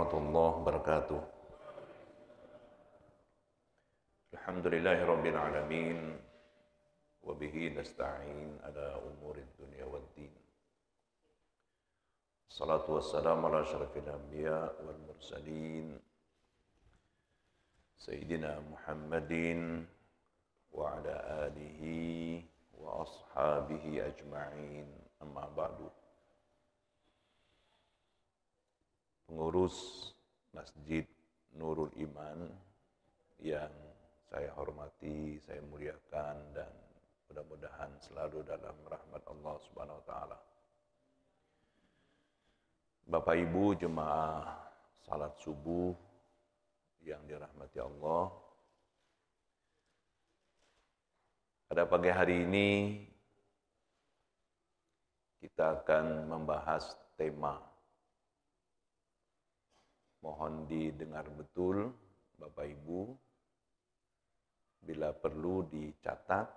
warahmatullahi wabarakatuh. Alhamdulillahirabbil alamin wa bihi nasta'in ala umurid dunya waddin. Salatu wassalamu ala asyrafil anbiya wal mursalin Sayyidina Muhammadin wa ala alihi wa ashabihi ajma'in, amma ba'du. Pengurus Masjid Nurul Iman yang saya hormati, saya muliakan, dan mudah-mudahan selalu dalam rahmat Allah Subhanahu wa taala. Bapak Ibu jemaah salat subuh yang dirahmati Allah. Pada pagi hari ini kita akan membahas tema. Mohon didengar betul Bapak Ibu, bila perlu dicatat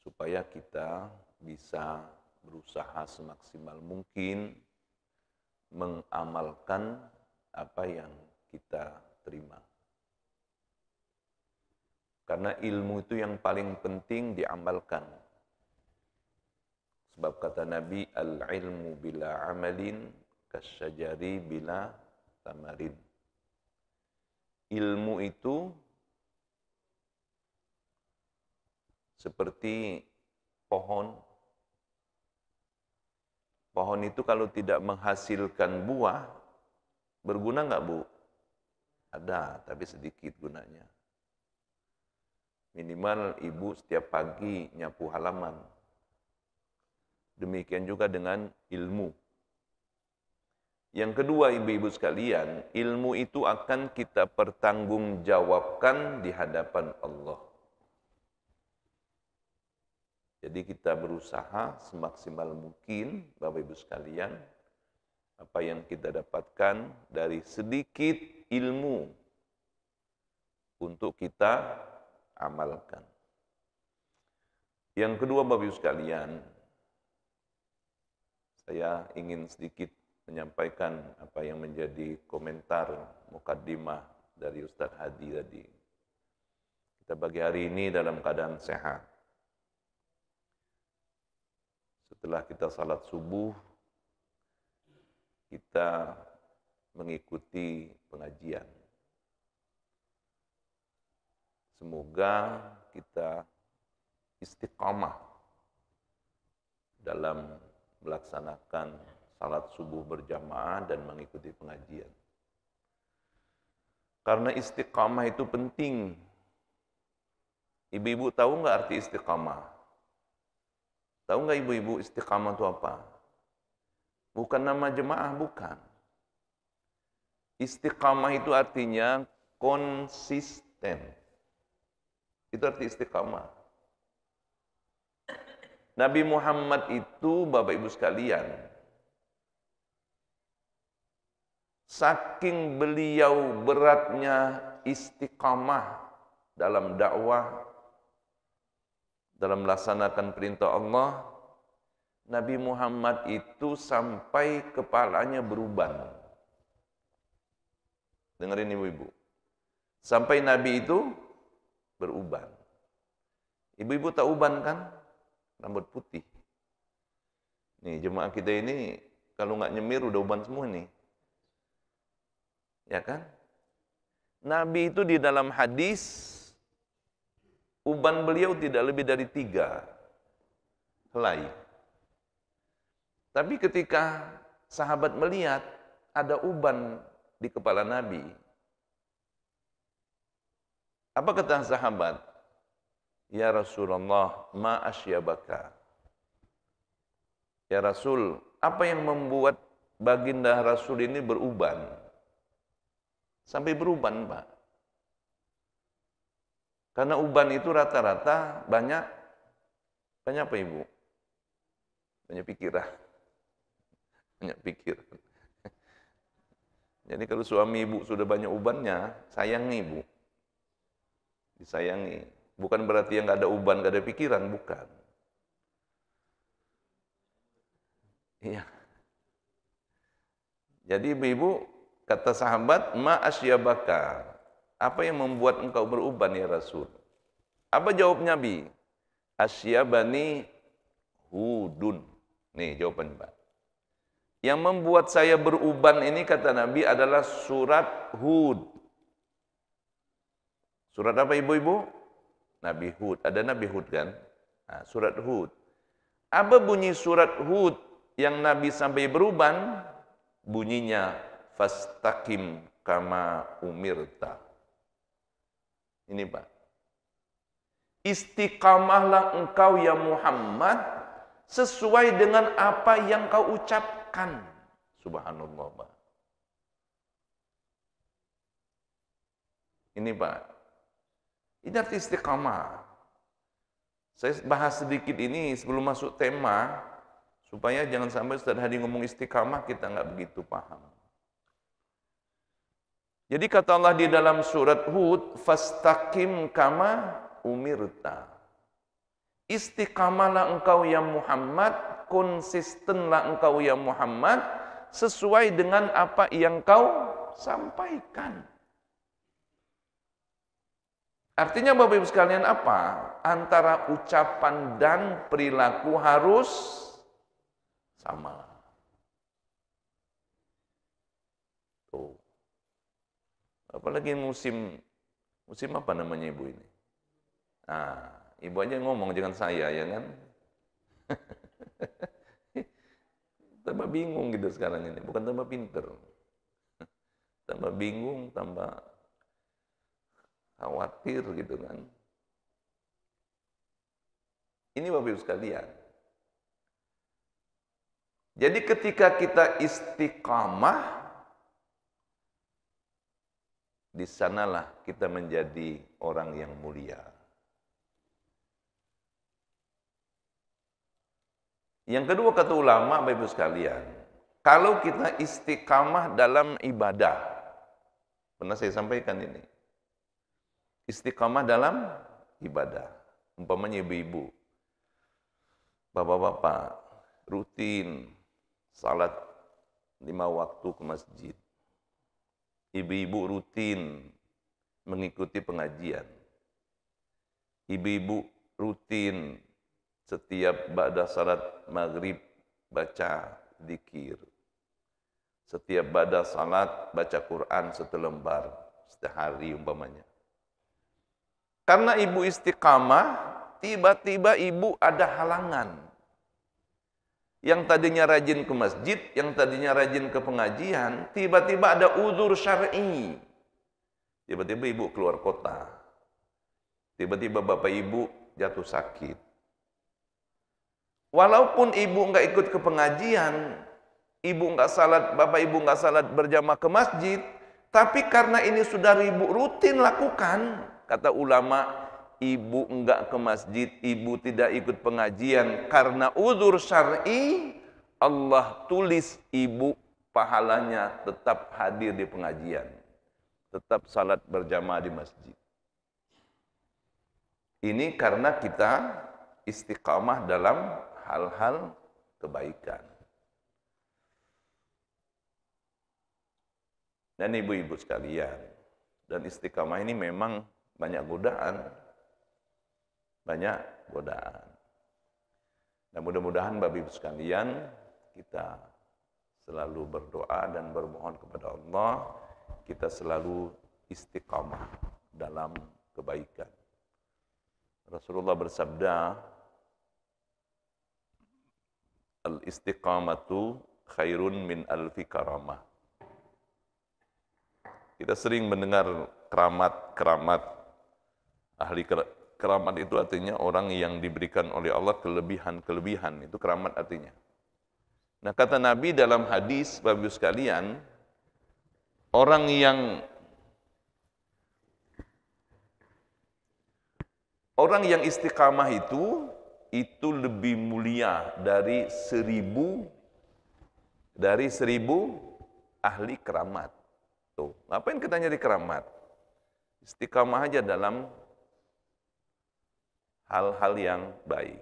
supaya kita bisa berusaha semaksimal mungkin mengamalkan apa yang kita terima. Karena ilmu itu yang paling penting diamalkan. Sebab kata Nabi, al-ilmu bila amalin kasyajari bila tamarin. Ilmu itu seperti pohon. Pohon itu kalau tidak menghasilkan buah, berguna nggak, Bu? Ada, tapi sedikit gunanya. Minimal ibu setiap pagi nyapu halaman. Demikian juga dengan ilmu. Yang kedua, ibu-ibu sekalian, ilmu itu akan kita pertanggungjawabkan di hadapan Allah. Jadi kita berusaha semaksimal mungkin, Bapak Ibu sekalian, apa yang kita dapatkan dari sedikit ilmu untuk kita amalkan. Yang kedua, Bapak Ibu sekalian, saya ingin sedikit menyampaikan apa yang menjadi komentar mukaddimah dari Ustadz Hadi tadi. Kita pagi hari ini dalam keadaan sehat. Setelah kita salat subuh, kita mengikuti pengajian. Semoga kita istiqamah dalam melaksanakan salat subuh berjamaah dan mengikuti pengajian. Karena istiqamah itu penting. Ibu-ibu tahu nggak arti istiqamah? Tahu nggak ibu-ibu istiqamah itu apa? Bukan nama jemaah, bukan. Istiqamah itu artinya konsisten. Itu arti istiqamah. Nabi Muhammad itu, Bapak Ibu sekalian, saking beliau beratnya istiqamah dalam dakwah, dalam melaksanakan perintah Allah, Nabi Muhammad itu sampai kepalanya beruban. Dengerin ibu-ibu. Sampai Nabi itu beruban. Ibu-ibu tahu uban kan? Rambut putih. Nih jemaah kita ini kalau nggak nyemir udah uban semua nih. Ya kan? Nabi itu di dalam hadis, uban beliau tidak lebih dari 3 helai. Tapi ketika sahabat melihat ada uban di kepala Nabi, apa kata sahabat? Ya Rasulullah, ma asyabaka. Ya Rasul, apa yang membuat baginda Rasul ini beruban? Sampai beruban, Pak. Karena uban itu rata-rata banyak apa Ibu? Banyak pikiran. Banyak pikiran. Jadi kalau suami ibu sudah banyak ubannya, sayangi ibu. Disayangi. Bukan berarti yang nggak ada uban, nggak ada pikiran, bukan. Iya. Jadi ibu-ibu, kata sahabat, ma asyabaka. Apa yang membuat engkau beruban ya Rasul? Apa jawab Nabi? Asyabani hudun. Nih jawaban Pak. Yang membuat saya beruban ini kata Nabi adalah surat Hud. Surat apa ibu-ibu? Nabi Hud. Ada Nabi Hud kan? Nah, surat Hud. Apa bunyi surat Hud yang Nabi sampai beruban? Bunyinya fastaqim kama umirta. Ini Pak. Istiqamahlah engkau ya Muhammad sesuai dengan apa yang kau ucapkan. Subhanallah Pak. Ini Pak. Ini arti istiqamah. Saya bahas sedikit ini sebelum masuk tema, supaya jangan sampai Ustaz Hadi ngomong istiqamah kita nggak begitu paham. Jadi kata Allah di dalam surat Hud, fastaqim kama umirta. Istiqamahlah engkau ya Muhammad, konsistenlah engkau ya Muhammad, sesuai dengan apa yang kau sampaikan. Artinya Bapak Ibu sekalian apa? Antara ucapan dan perilaku harus sama. Tuh. Apalagi musim apa namanya ibu ini? Nah, ibu aja ngomong jangan saya ya kan? Tambah bingung gitu sekarang ini, bukan tambah pinter. Tambah bingung, tambah khawatir gitu kan. Ini Bapak Ibu sekalian. Jadi ketika kita istiqamah, di sanalah kita menjadi orang yang mulia. Yang kedua kata ulama, Bapak Ibu sekalian, kalau kita istiqamah dalam ibadah, pernah saya sampaikan ini, istiqamah dalam ibadah, umpamanya ibu-ibu, bapak-bapak, rutin salat 5 waktu ke masjid. Ibu-ibu rutin mengikuti pengajian. Ibu-ibu rutin setiap ba'da salat maghrib baca zikir. Setiap ba'da salat baca Quran 1 lembar setiap hari umpamanya. Karena ibu istiqamah, tiba-tiba ibu ada halangan. Yang tadinya rajin ke masjid, yang tadinya rajin ke pengajian, tiba-tiba ada uzur syar'i. Tiba-tiba ibu keluar kota. Tiba-tiba bapak ibu jatuh sakit. Walaupun ibu nggak ikut ke pengajian, ibu nggak salat, bapak ibu nggak salat berjamaah ke masjid, tapi karena ini sudah ibu rutin lakukan, kata ulama, ibu enggak ke masjid, ibu tidak ikut pengajian karena uzur syar'i, Allah tulis ibu pahalanya tetap hadir di pengajian, tetap salat berjamaah di masjid. Ini karena kita istiqamah dalam hal-hal kebaikan. Dan ibu-ibu sekalian, dan istiqamah ini memang banyak godaan. Banyak godaan. Dan mudah-mudahan Bapak Ibu sekalian, kita selalu berdoa dan bermohon kepada Allah, kita selalu istiqamah dalam kebaikan. Rasulullah bersabda, al-istiqamatu khairun min alfi karamah. Kita sering mendengar keramat-keramat ahli keramat itu artinya orang yang diberikan oleh Allah kelebihan-kelebihan. Itu keramat artinya. Nah kata Nabi dalam hadis, Bapak Ibu sekalian, orang yang istiqamah itu lebih mulia dari 1000 ahli keramat. Tuh, ngapain kita nyari keramat? Istiqamah aja dalam hal-hal yang baik.